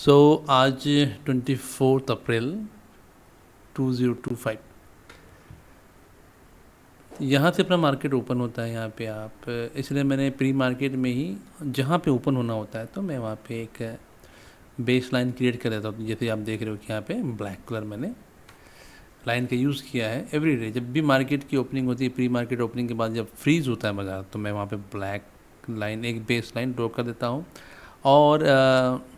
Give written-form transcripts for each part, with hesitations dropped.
सो आज 24 अप्रैल 2025 यहाँ से अपना मार्केट ओपन होता है। यहाँ पे आप इसलिए मैंने प्री मार्केट में ही जहाँ पे ओपन होना होता है तो मैं वहाँ पे एक बेस लाइन क्रिएट कर देता हूँ। जैसे आप देख रहे हो कि यहाँ पे ब्लैक कलर मैंने लाइन का यूज़ किया है। एवरी डे जब भी मार्केट की ओपनिंग होती है, प्री मार्केट ओपनिंग के बाद जब फ्रीज़ होता है बाज़ार, तो मैं वहाँ पे ब्लैक लाइन एक बेस लाइन ड्रॉ कर देता हूँ। और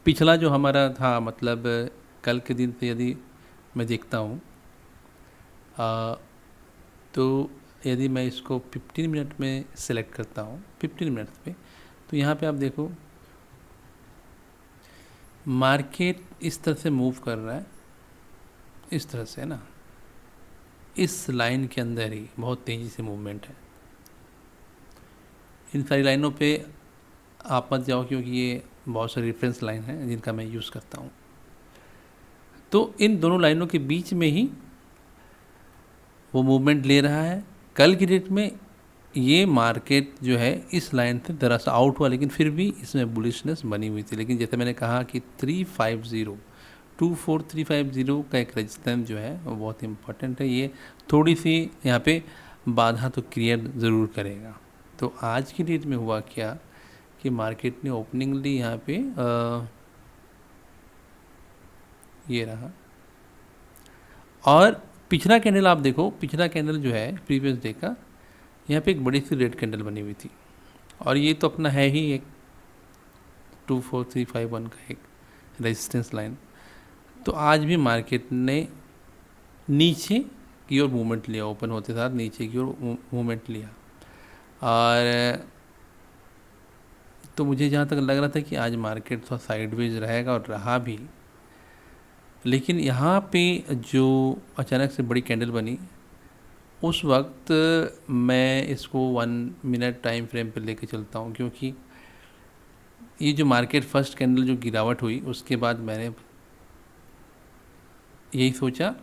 पिछला जो हमारा था, मतलब कल के दिन से यदि मैं देखता हूँ तो यदि मैं इसको 15 मिनट में सेलेक्ट करता हूँ, 15 मिनट्स पे, तो यहाँ पे आप देखो मार्केट इस तरह से मूव कर रहा है, इस तरह से ना, इस लाइन के अंदर ही बहुत तेज़ी से मूवमेंट है। इन सारी लाइनों पे आप मत जाओ क्योंकि ये बहुत सारी रेफरेंस लाइन हैं जिनका मैं यूज़ करता हूँ। तो इन दोनों लाइनों के बीच में ही वो मूवमेंट ले रहा है। कल की डेट में ये मार्केट जो है इस लाइन से ज़रा सा आउट हुआ, लेकिन फिर भी इसमें बुलिशनेस बनी हुई थी। लेकिन जैसे मैंने कहा कि 350 का एक रेजिस्टेंस जो है वो बहुत इंपॉर्टेंट है। ये थोड़ी सी यहाँ पे बाधा तो क्रिएट ज़रूर करेगा। तो आज की डेट में हुआ क्या कि मार्केट ने ओपनिंग ली यहाँ पे ये रहा, और पिछला कैंडल आप देखो, पिछला कैंडल जो है प्रीवियस डे का, यहाँ पे एक बड़ी सी रेड कैंडल बनी हुई थी। और ये तो अपना है ही एक 24351 का एक रेजिस्टेंस लाइन। तो आज भी मार्केट ने नीचे की ओर मूवमेंट लिया, ओपन होते साथ नीचे की ओर मूवमेंट लिया। और तो मुझे जहाँ तक लग रहा था कि आज मार्केट थोड़ा साइडवेज रहेगा, और रहा भी। लेकिन यहाँ पे जो अचानक से बड़ी कैंडल बनी, उस वक्त मैं इसको 1 मिनट टाइम फ्रेम पे लेके चलता हूँ, क्योंकि ये जो मार्केट फर्स्ट कैंडल जो गिरावट हुई उसके बाद मैंने यही सोचा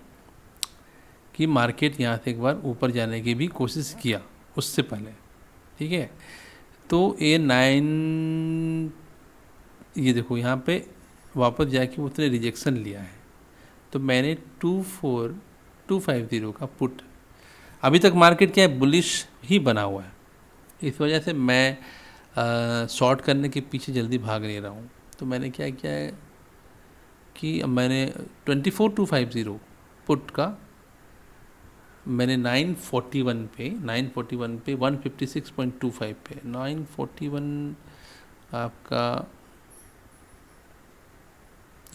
कि मार्केट यहाँ से एक बार ऊपर जाने की भी कोशिश किया उससे पहले, ठीक है। तो ये देखो यहाँ पे वापस जाके उसने रिजेक्शन लिया है। तो मैंने 24250 का पुट, अभी तक मार्केट क्या है, बुलिश ही बना हुआ है, इस वजह से मैं शॉर्ट करने के पीछे जल्दी भाग नहीं रहा हूँ। तो मैंने क्या किया है कि मैंने 24250 पुट का मैंने 941 पे 156.25 पे 941 आपका,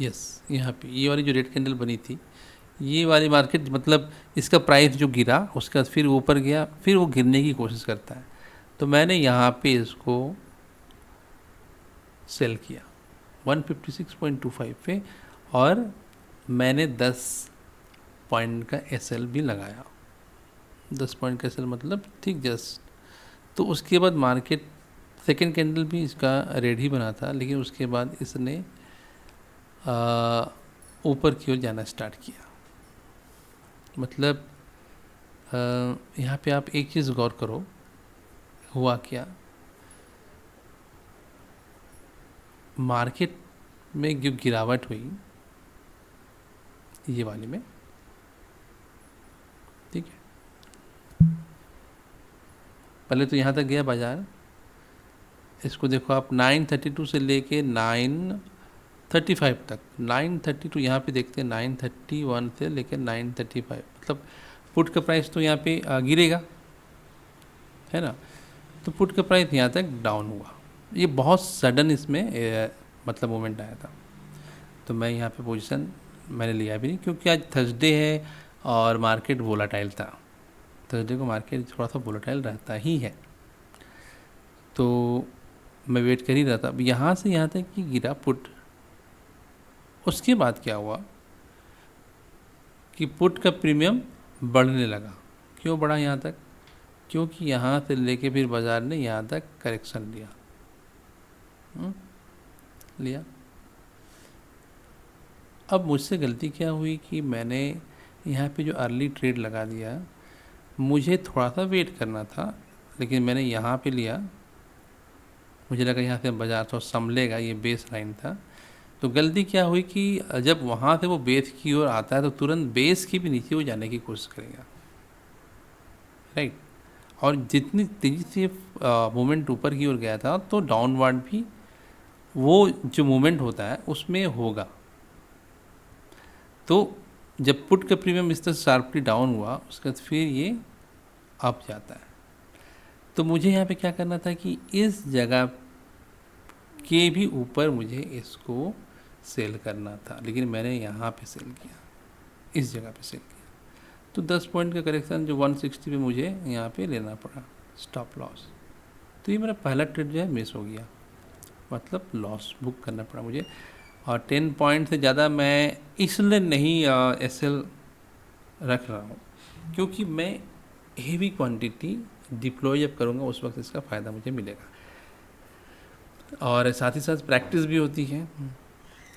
यस, यहाँ पे ये वाली जो रेड कैंडल बनी थी, ये वाली मार्केट, मतलब इसका प्राइस जो गिरा उसके बाद फिर ऊपर गया, फिर वो गिरने की कोशिश करता है। तो मैंने यहाँ पे इसको सेल किया 156.25 पे, और मैंने 10 पॉइंट का एसएल भी लगाया। 10 पॉइंट का एसएल मतलब ठीक जस्ट। तो उसके बाद मार्केट सेकेंड कैंडल भी इसका रेड ही बना था, लेकिन उसके बाद इसने ऊपर की ओर जाना स्टार्ट किया। मतलब यहाँ पे आप एक चीज़ गौर करो, हुआ क्या, मार्केट में जो गिरावट हुई ये वाली में, ठीक है, पहले तो यहाँ तक गया बाजार, इसको देखो आप 932 से लेके 935 तक, 932 यहाँ पे देखते हैं 931 से लेकर 935, मतलब पुट का प्राइस तो यहाँ पे गिरेगा, है ना। तो पुट का प्राइस यहाँ तक डाउन हुआ। ये बहुत सडन इसमें मतलब मोमेंट आया था। तो मैं यहाँ पे पोजीशन मैंने लिया भी नहीं, क्योंकि आज थर्सडे है और मार्केट वोलाटाइल था। थर्सडे को मार्केट थोड़ा सा वोलाटाइल रहता ही है। तो मैं वेट कर ही रहा था। अब यहाँ से यहाँ तक कि गिरा पुट, उसके बाद क्या हुआ कि पुट का प्रीमियम बढ़ने लगा। क्यों बढ़ा यहाँ तक? क्योंकि यहाँ से लेके फिर बाज़ार ने यहाँ तक करेक्शन लिया, लिया। अब मुझसे गलती क्या हुई कि मैंने यहाँ पे जो अर्ली ट्रेड लगा दिया, मुझे थोड़ा सा वेट करना था, लेकिन मैंने यहाँ पे लिया। मुझे लगा यहाँ से बाज़ार थोड़ा संभलेगा, ये बेस लाइन था, तो गलती क्या हुई कि जब वहाँ से वो बेस की ओर आता है तो तुरंत बेस की भी नीचे वो जाने की कोशिश करेगा, राइट। और जितनी तेज़ी से मूवमेंट ऊपर की ओर गया था तो डाउनवर्ड भी वो जो मूवमेंट होता है उसमें होगा। तो जब पुट का प्रीमियम इस तरह शार्पली डाउन हुआ उसके बाद फिर ये अप जाता है। तो मुझे यहाँ पे क्या करना था कि इस जगह के भी ऊपर मुझे इसको सेल करना था, लेकिन मैंने यहाँ पे सेल किया, इस जगह पे सेल किया। तो 10 पॉइंट का करेक्शन जो 160 पे मुझे यहाँ पे लेना पड़ा स्टॉप लॉस। तो ये मेरा पहला ट्रेड जो है मिस हो गया, मतलब लॉस बुक करना पड़ा मुझे। और 10 पॉइंट से ज़्यादा मैं इसलिए नहीं एसएल रख रहा हूँ क्योंकि मैं हेवी क्वांटिटी डिप्लॉय जब करूँगा उस वक्त इसका फ़ायदा मुझे मिलेगा। और साथ ही साथ प्रैक्टिस भी होती है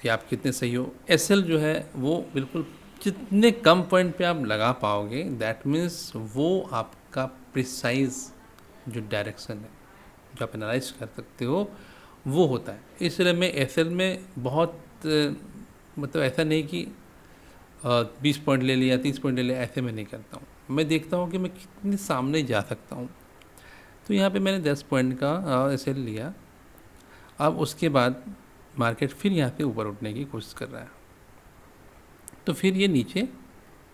कि आप कितने सही हो। एसएल जो है वो बिल्कुल जितने कम पॉइंट पे आप लगा पाओगे दैट मीन्स वो आपका प्रिसाइज जो डायरेक्शन है जो आप एनालाइज कर सकते हो वो होता है। इसलिए मैं एसएल में बहुत मतलब ऐसा नहीं कि 20 पॉइंट ले लिया 30 पॉइंट ले लिया, ऐसे मैं नहीं करता हूँ। मैं देखता हूँ कि मैं कितने सामने जा सकता हूँ। तो यहाँ पे मैंने 10 पॉइंट का एसएल लिया। अब उसके बाद मार्केट फिर यहाँ पे ऊपर उठने की कोशिश कर रहा है, तो फिर ये नीचे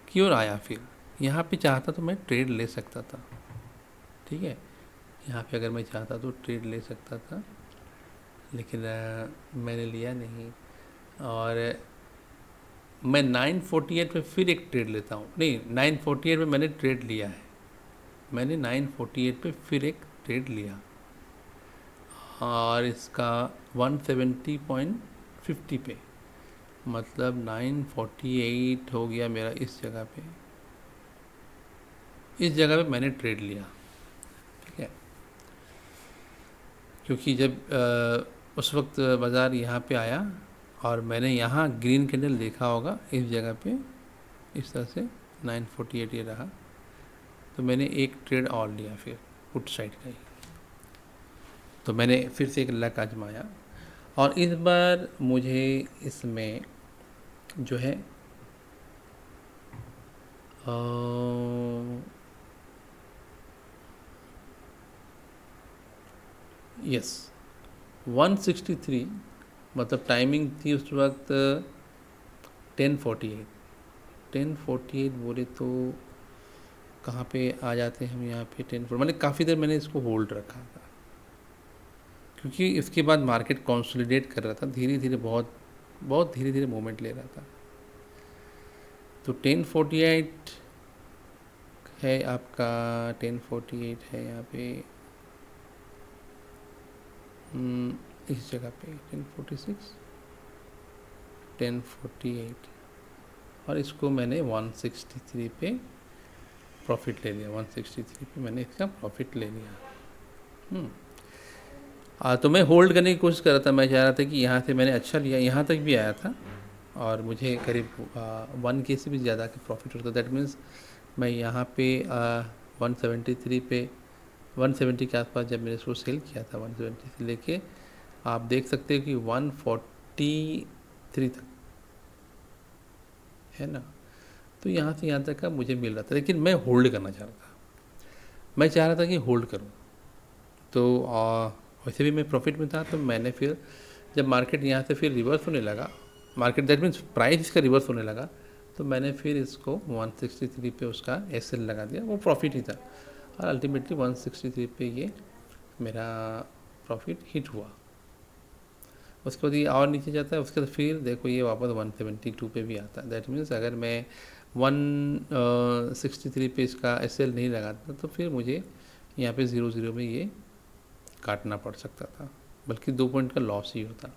की ओर आया। फिर यहाँ पे चाहता तो मैं ट्रेड ले सकता था, ठीक है, यहाँ पे अगर मैं चाहता तो ट्रेड ले सकता था, लेकिन मैंने लिया नहीं। और मैं 948 पे फिर एक ट्रेड लेता हूँ, नहीं 948 पे मैंने ट्रेड लिया है, मैंने 948 पे फिर एक ट्रेड लिया और इसका 170.50 पे, मतलब 948 हो गया मेरा इस जगह पे। इस जगह पे मैंने ट्रेड लिया, ठीक है, क्योंकि जब उस वक्त बाज़ार यहाँ पे आया और मैंने यहाँ ग्रीन कैंडल देखा होगा इस जगह पे, इस तरह से 948 ये रहा, तो मैंने एक ट्रेड और लिया फिर पुट साइड का ही। तो मैंने फिर से एक लक आजमाया और इस बार मुझे इसमें जो है यस 163, मतलब टाइमिंग थी उस वक्त 1048 बोले तो कहाँ पे आ जाते हैं हम यहाँ पे 10 मैंने काफ़ी देर मैंने इसको होल्ड रखा था क्योंकि इसके बाद मार्केट कंसोलिडेट कर रहा था धीरे धीरे, बहुत बहुत धीरे धीरे मूवमेंट ले रहा था। तो 1048 है आपका, 1048 है यहाँ पे इस जगह पे 1046 1048 और इसको मैंने 163 पे प्रॉफिट ले लिया, 163 पे मैंने इसका प्रॉफिट ले लिया। तो मैं होल्ड करने की कोशिश कर रहा था, मैं चाह रहा था कि यहाँ से मैंने अच्छा लिया, यहाँ तक भी आया था और मुझे करीब 1K से भी ज़्यादा का प्रॉफिट होता। दैट मीन्स मैं यहाँ पे 173 पे 170 के आसपास जब मैंने इसको सेल किया था 170 से लेके आप देख सकते हो कि 143 तक है ना। तो यहाँ से यहाँ तक का मुझे मिल रहा था, लेकिन मैं होल्ड करना चाह रहा था, मैं चाह रहा था कि होल्ड करूँ। तो वैसे भी मैं प्रॉफिट में था, तो मैंने फिर जब मार्केट यहाँ से फिर रिवर्स होने लगा, मार्केट दैट मीन्स प्राइस इसका रिवर्स होने लगा, तो मैंने फिर इसको 163 पे उसका एसएल लगा दिया, वो प्रॉफिट ही था और अल्टीमेटली 163 पे ये मेरा प्रॉफिट हिट हुआ। उसके बाद ये और नीचे जाता है, उसके बाद फिर देखो ये वापस 172 पे भी आता है। दैट मीन्स अगर मैं 163 पे इसका एसएल नहीं लगाता तो फिर मुझे यहाँ पे 0-0 में ये काटना पड़ सकता था, बल्कि 2 पॉइंट का लॉस ही होता।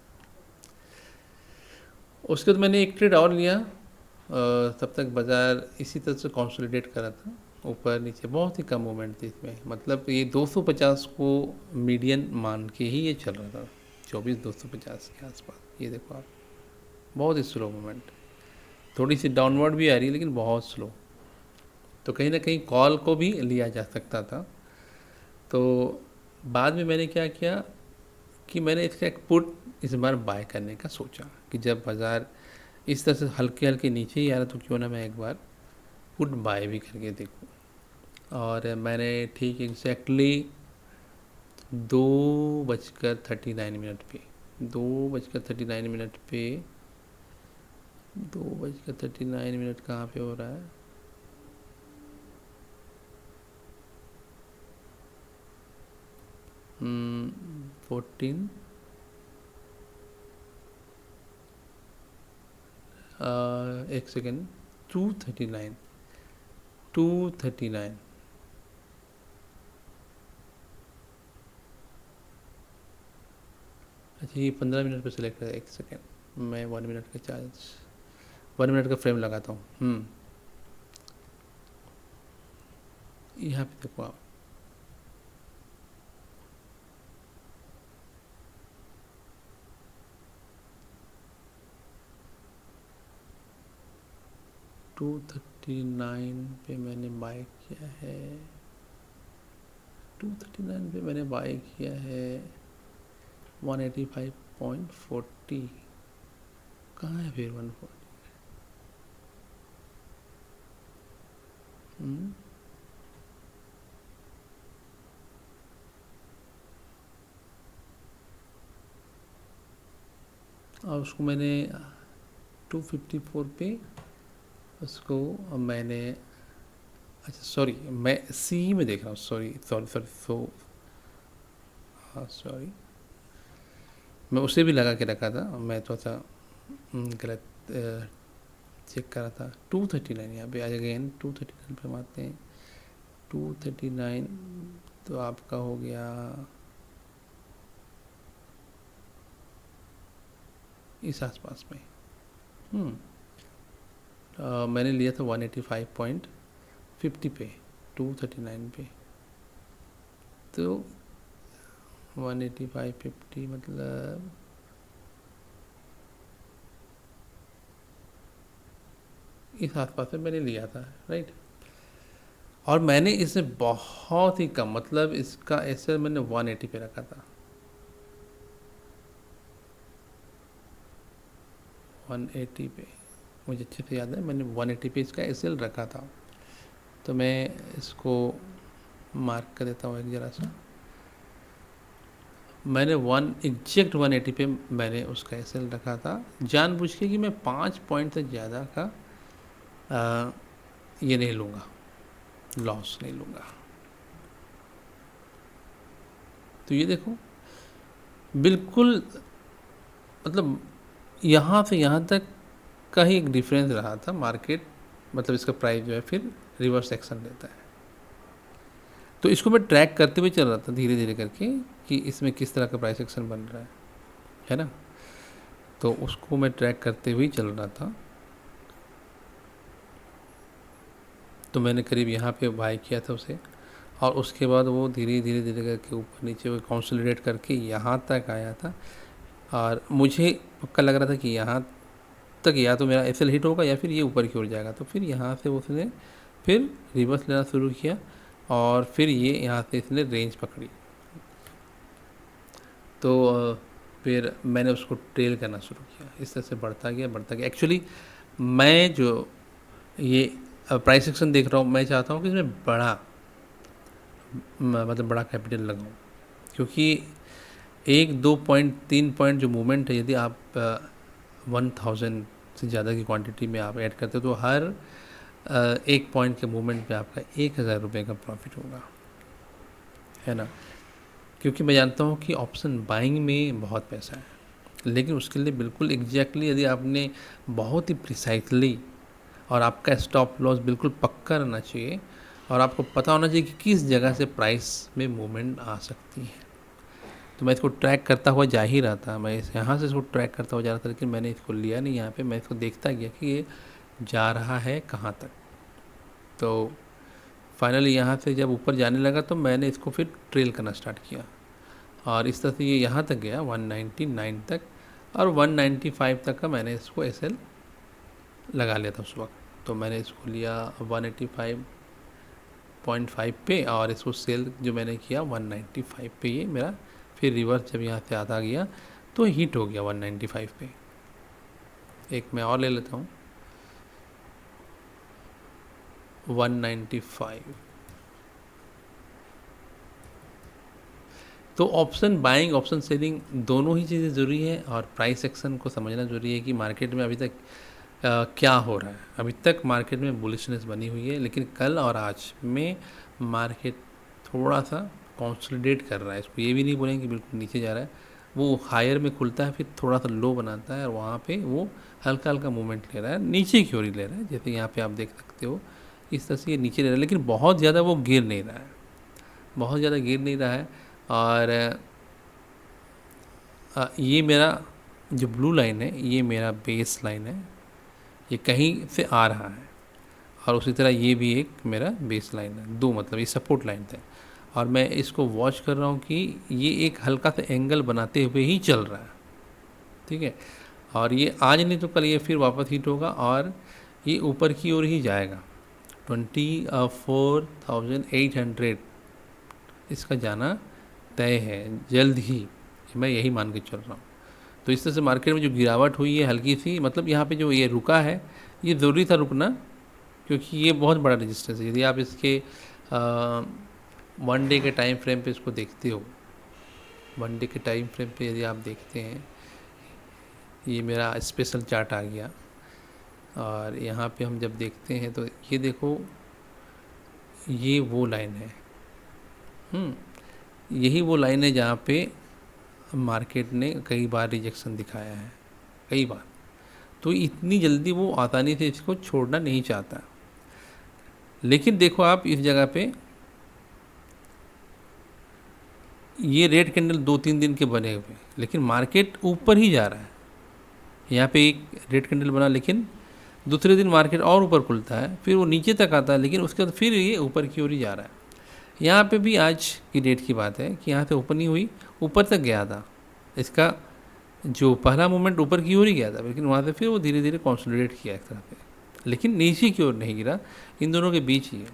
उसके बाद मैंने एक ट्रेड और लिया, तब तक बाज़ार इसी तरह से कंसोलिडेट कर रहा था, ऊपर नीचे बहुत ही कम मूवमेंट थी इसमें, मतलब ये 250 को मीडियन मान के ही ये चल रहा था, 24,250 के आसपास। ये देखो आप, बहुत ही स्लो मूवमेंट, थोड़ी सी डाउनवर्ड भी आ रही है लेकिन बहुत स्लो। तो कहीं ना कहीं कॉल को भी लिया जा सकता था। तो बाद में मैंने क्या किया कि मैंने इसका एक पुट इस बार बाय करने का सोचा कि जब बाज़ार इस तरह से हल्के हल्के नीचे ही आ रहा तो क्यों ना मैं एक बार पुट बाय भी करके देखूं। और मैंने ठीक एग्जैक्टली 2:39 पे 2:39 पे 2:39 कहाँ पे हो रहा है? 14 एक सेकेंड 239 अच्छा ये 15 मिनट पे सिलेक्ट है। एक सेकेंड मैं 1 मिनट का चार्ज 1 मिनट का फ्रेम लगाता हूँ। यहाँ पे देखो आप 239 पे मैंने बाय किया है 239 पे मैंने बाय किया है 185.40 कहाँ है फिर 140? और उसको मैंने 254 पे उसको मैंने अच्छा सॉरी मैं सी में देख रहा हूँ सॉरी सॉरी सॉरी सॉरी मैं उसे भी लगा के रखा था मैं थोड़ा सा गलत चेक कर रहा था 239 यहाँ पे अगेन 239 पे हम आते हैं 239 तो आपका हो गया इस आसपास में मैंने लिया था 185.50 पे 239 पे तो 185.50 मतलब इस आसपास में मैंने लिया था राइट। और मैंने इसे बहुत ही कम मतलब इसका ऐसे मैंने 180 पे रखा था 180 पे मुझे अच्छे से याद है मैंने 180 पे इसका एसएल रखा था। तो मैं इसको मार्क कर देता हूँ एक ज़रा सा मैंने एग्जैक्ट 180 पे मैंने उसका एसएल रखा था जानबूझ के कि मैं 5 पॉइंट से ज़्यादा का ये नहीं लूँगा लॉस नहीं लूँगा। तो ये देखो बिल्कुल मतलब यहाँ से यहाँ तक का ही एक डिफरेंस रहा था मार्केट मतलब इसका प्राइस जो है फिर रिवर्स एक्शन लेता है। तो इसको मैं ट्रैक करते हुए चल रहा था धीरे धीरे करके कि इसमें किस तरह का प्राइस एक्शन बन रहा है ना। तो उसको मैं ट्रैक करते हुए चल रहा था। तो मैंने करीब यहाँ पे बाय किया था उसे और उसके बाद वो धीरे धीरे धीरे करके ऊपर नीचे वो कंसोलिडेट करके यहाँ तक आया था। और मुझे पक्का लग रहा था कि यहाँ तक या तो मेरा एसएल हिट होगा या फिर ये ऊपर की ओर जाएगा। तो फिर यहाँ से उसने फिर रिवर्स लेना शुरू किया और फिर ये यहाँ से इसने रेंज पकड़ी। तो फिर मैंने उसको ट्रेल करना शुरू किया इस तरह से बढ़ता गया। एक्चुअली मैं जो ये प्राइस एक्शन देख रहा हूँ मैं चाहता हूँ कि इसमें बड़ा मतलब बड़ा कैपिटल लगाऊँ क्योंकि 1-2 पॉइंट 3 पॉइंट जो मूवमेंट है यदि आप 1000 से ज़्यादा की क्वांटिटी में आप ऐड करते हो तो हर 1 पॉइंट के मूवमेंट पे आपका 1000 रुपये का प्रॉफिट होगा है ना। क्योंकि मैं जानता हूँ कि ऑप्शन बाइंग में बहुत पैसा है लेकिन उसके लिए बिल्कुल एग्जैक्टली यदि आपने बहुत ही प्रिसाइसली और आपका स्टॉप लॉस बिल्कुल पक्का रहना चाहिए और आपको पता होना चाहिए कि किस जगह से प्राइस में मूवमेंट आ सकती है। तो मैं इसको ट्रैक करता हुआ जा ही रहा था मैं यहाँ से इसको ट्रैक करता हुआ जा रहा था लेकिन मैंने इसको लिया नहीं यहाँ पे मैं इसको देखता गया कि ये जा रहा है कहाँ तक। तो फाइनली यहाँ से जब ऊपर जाने लगा तो मैंने इसको फिर ट्रेल करना स्टार्ट किया और इस तरह से ये यहाँ तक गया 199 तक और 195 तक का मैंने इसको एसएल लगा लिया था उस वक्त। तो मैंने इसको लिया 185.5 पे और इसको सेल जो मैंने किया 195 पे ये मेरा फिर रिवर्स जब यहाँ से आता गया तो हिट हो गया 195 पे। एक मैं और ले लेता हूँ 195। तो ऑप्शन बाइंग ऑप्शन सेलिंग दोनों ही चीज़ें ज़रूरी है, और प्राइस एक्शन को समझना ज़रूरी है कि मार्केट में अभी तक क्या हो रहा है। अभी तक मार्केट में बुलिशनेस बनी हुई है, लेकिन कल और आज में मार्केट थोड़ा सा कंसोलिडेट कर रहा है। इसको ये भी नहीं बोलेंगे कि बिल्कुल नीचे जा रहा है, वो हायर में खुलता है, फिर थोड़ा सा लो बनाता है, और वहाँ पे वो हल्का हल्का मूवमेंट ले रहा है, नीचे की ओर ही ले रहा है। जैसे यहाँ पे आप देख सकते हो इस तरह से ये नीचे ले रहा है, लेकिन बहुत ज़्यादा वो गिर नहीं रहा है, बहुत ज़्यादा गिर नहीं रहा है। और ये मेरा जो ब्लू लाइन है ये मेरा बेस लाइन है, ये कहीं से आ रहा है, और उसी तरह ये भी एक मेरा बेस लाइन है, दो मतलब ये सपोर्ट लाइन थे। और मैं इसको वॉच कर रहा हूँ कि ये एक हल्का सा एंगल बनाते हुए ही चल रहा है, ठीक है। और ये आज नहीं तो कल ये फिर वापस हिट होगा, और ये ऊपर की ओर ही जाएगा 24,800 इसका जाना तय है जल्द ही, मैं यही मान के चल रहा हूँ। तो इस तरह से मार्केट में जो गिरावट हुई है हल्की सी, मतलब यहाँ पे जो ये रुका है ये ज़रूरी था रुकना, क्योंकि ये बहुत बड़ा रेजिस्टेंस है। यदि आप इसके 1 डे के टाइम फ्रेम पे इसको देखते हो, 1 डे के टाइम फ्रेम पे यदि आप देखते हैं, ये मेरा स्पेशल चार्ट आ गया, और यहाँ पे हम जब देखते हैं तो ये देखो ये वो लाइन है, यही वो लाइन है जहाँ पे मार्केट ने कई बार रिजेक्शन दिखाया है, कई बार। तो इतनी जल्दी वो आसानी से इसको छोड़ना नहीं चाहता। लेकिन देखो आप इस जगह पे ये रेड कैंडल 2-3 दिन के बने हुए, लेकिन मार्केट ऊपर ही जा रहा है। यहाँ पे एक रेड कैंडल बना, लेकिन दूसरे दिन मार्केट और ऊपर खुलता है, फिर वो नीचे तक आता है, लेकिन उसके बाद फिर ये ऊपर की ओर ही जा रहा है। यहाँ पे भी आज की डेट की बात है कि यहाँ से ओपन नहीं हुई, ऊपर तक गया था, इसका जो पहला मूवमेंट ऊपर की ओर ही गया था, लेकिन वहाँ से फिर वो धीरे धीरे कंसोलिडेट किया एक तरह से, लेकिन नीचे की ओर नहीं गिरा, इन दोनों के बीच ही है।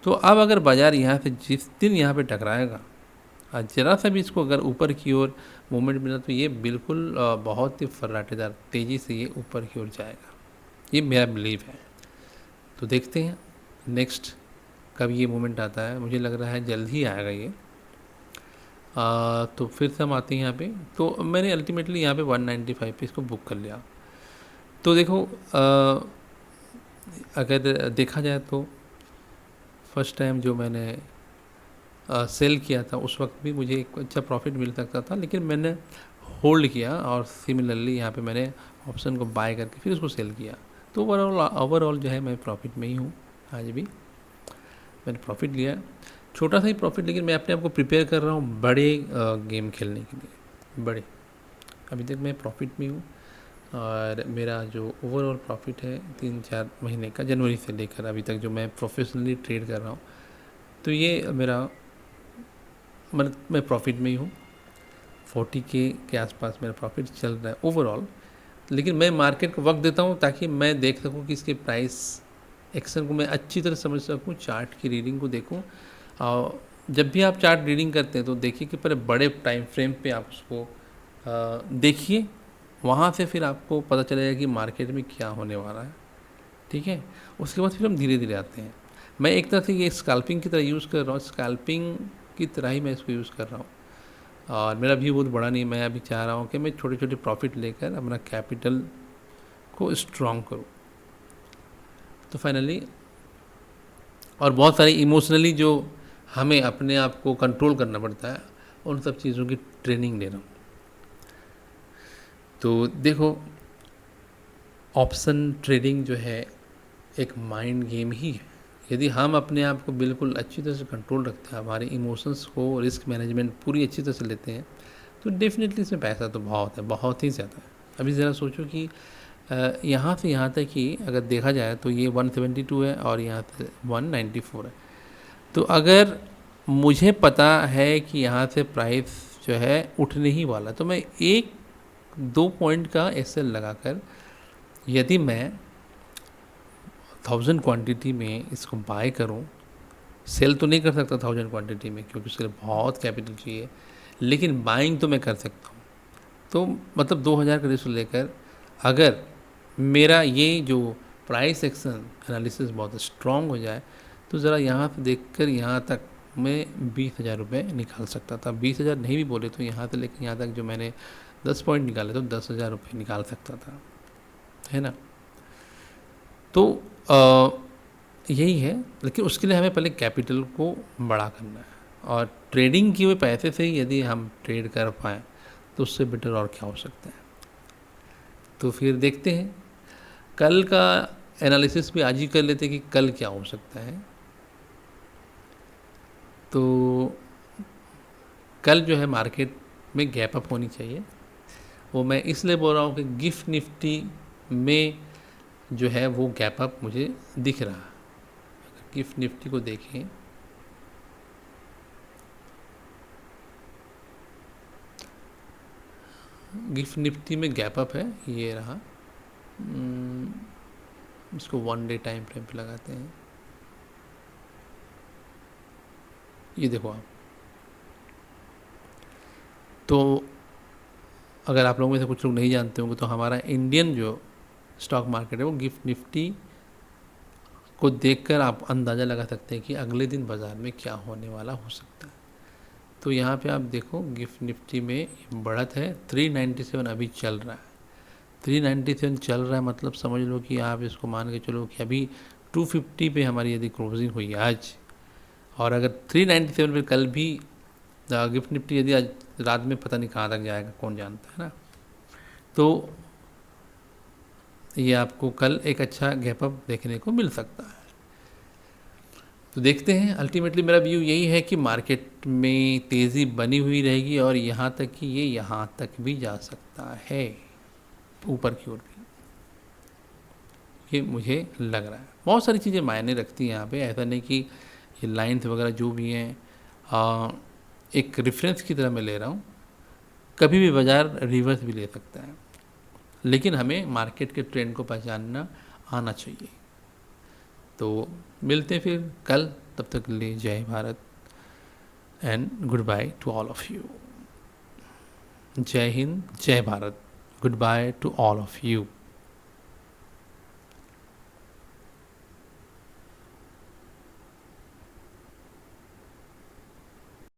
तो अब अगर बाज़ार यहाँ से जिस दिन यहाँ पे टकराएगा, और ज़रा सा भी इसको अगर ऊपर की ओर मूवमेंट मिला, तो ये बिल्कुल बहुत ही फर्राटेदार तेज़ी से ये ऊपर की ओर जाएगा, ये मेरा बिलीव है। तो देखते हैं नेक्स्ट कब ये मूवमेंट आता है, मुझे लग रहा है जल्द ही आएगा ये। तो फिर से हम आते हैं यहाँ पे, तो मैंने अल्टीमेटली यहाँ पे 195 पे इसको बुक कर लिया। तो देखो अगर देखा जाए तो फर्स्ट टाइम जो मैंने सेल किया था उस वक्त भी मुझे एक अच्छा प्रॉफिट मिल सकता था, लेकिन मैंने होल्ड किया, और सिमिलरली यहाँ पे मैंने ऑप्शन को बाय करके फिर उसको सेल किया। तो ओवरऑल जो है मैं प्रॉफिट में ही हूँ, आज भी मैंने प्रॉफिट लिया, छोटा सा ही प्रॉफिट, लेकिन मैं अपने आप को प्रिपेयर कर रहा हूँ बड़े गेम खेलने के लिए, बड़े। अभी तक मैं प्रॉफिट में हूँ, और मेरा जो ओवरऑल प्रॉफिट है 3-4 महीने का, जनवरी से लेकर अभी तक जो मैं प्रोफेशनली ट्रेड कर रहा हूँ, तो ये मेरा मतलब मैं प्रॉफिट में ही हूँ। 40K के आसपास मेरा प्रॉफिट चल रहा है ओवरऑल। लेकिन मैं मार्केट को वक्त देता हूँ ताकि मैं देख सकूँ कि इसके प्राइस एक्शन को मैं अच्छी तरह समझ सकूँ, चार्ट की रीडिंग को देखूँ। और जब भी आप चार्ट रीडिंग करते हैं तो देखिए कि पहले बड़े टाइम फ्रेम पे आप उसको देखिए, वहाँ से फिर आपको पता चलेगा कि मार्केट में क्या होने वाला है, ठीक है। उसके बाद फिर हम धीरे धीरे आते हैं। मैं एक तरह से ये स्कैल्पिंग की तरह यूज़ कर रहा हूँ, स्कैल्पिंग की तरह ही मैं इसको यूज़ कर रहा हूँ, और मेरा व्यू बहुत बड़ा नहीं। मैं अभी चाह रहा हूँ कि मैं छोटे छोटे प्रॉफिट लेकर अपना कैपिटल को स्ट्रॉन्ग करूँ। तो फाइनली, और बहुत सारी इमोशनली जो हमें अपने आप को कंट्रोल करना पड़ता है, उन सब चीज़ों की ट्रेनिंग ले रहा हूँ। तो देखो, ऑप्शन ट्रेडिंग जो है एक माइंड गेम ही है। यदि हम अपने आप को बिल्कुल अच्छी तरह से कंट्रोल रखते हैं, हमारे इमोशंस को, रिस्क मैनेजमेंट पूरी अच्छी तरह से लेते हैं, तो डेफिनेटली इसमें पैसा तो बहुत है, बहुत ही ज़्यादा है। अभी ज़रा सोचो कि यहाँ से यहाँ तक ही अगर देखा जाए तो ये 172 है और यहाँ से 194 है। तो अगर मुझे पता है कि यहाँ से प्राइस जो है उठने ही वाला, तो मैं 1-2 पॉइंट का एसएल लगाकर, यदि मैं 1000 क्वांटिटी में इसको बाय करूं, सेल तो नहीं कर सकता 1000 क्वांटिटी में क्योंकि उसके लिए बहुत कैपिटल चाहिए, लेकिन बाइंग तो मैं कर सकता हूं। तो मतलब 2000 के रेशो लेकर अगर मेरा ये जो प्राइस एक्शन एनालिसिस बहुत स्ट्रॉन्ग हो जाए तो ज़रा यहाँ से देखकर यहाँ तक मैं 20,000 रुपये निकाल सकता था। 20,000 नहीं भी बोले तो यहाँ से लेकर यहाँ तक जो मैंने 10 पॉइंट निकाले तो 10,000 रुपये निकाल सकता था, है ना। तो यही है, लेकिन उसके लिए हमें पहले कैपिटल को बड़ा करना है, और ट्रेडिंग की हुए पैसे से ही यदि हम ट्रेड कर पाएँ तो उससे बेटर और क्या हो सकता है। तो फिर देखते हैं, कल का एनालिसिस भी आज ही कर लेते कि कल क्या हो सकता है। तो कल जो है मार्केट में गैप अप होनी चाहिए, वो मैं इसलिए बोल रहा हूँ कि गिफ्ट निफ्टी में जो है वो गैप अप मुझे दिख रहा है। गिफ्ट निफ्टी को देखें, गिफ्ट निफ्टी में गैप अप है, ये रहा। इसको 1 डे टाइम फ्रेम पे लगाते हैं, ये देखो आप। तो अगर आप लोगों में से कुछ लोग नहीं जानते होंगे तो हमारा इंडियन जो स्टॉक मार्केट है वो गिफ्ट निफ्टी को देखकर आप अंदाज़ा लगा सकते हैं कि अगले दिन बाज़ार में क्या होने वाला हो सकता है। तो यहाँ पे आप देखो गिफ्ट निफ्टी में बढ़त है, 397 अभी चल रहा है। 397 चल रहा है मतलब समझ लो कि आप इसको मान के चलो कि अभी 250 पे हमारी यदि क्लोजिंग हुई आज, और अगर 397 पे कल भी गिफ्ट निफ्टी यदि आज रात में पता नहीं कहाँ तक जाएगा, कौन जानता है ना। तो ये आपको कल एक अच्छा गैप अप देखने को मिल सकता है। तो देखते हैं, अल्टीमेटली मेरा व्यू यही है कि मार्केट में तेज़ी बनी हुई रहेगी और यहाँ तक कि ये यहाँ तक भी जा सकता है, ऊपर की ओर भी, ये मुझे लग रहा है। बहुत सारी चीज़ें मायने रखती हैं यहाँ पे, ऐसा नहीं कि ये लाइन्स वगैरह जो भी हैं एक रेफरेंस की तरह मैं ले रहा हूँ। कभी भी बाज़ार रिवर्स भी ले सकता है, लेकिन हमें मार्केट के ट्रेंड को पहचानना आना चाहिए। तो मिलते हैं फिर कल, तब तक के लिए जय Bharat and good by two all of you. जय हिंद, जय Bharat, good by two all of you.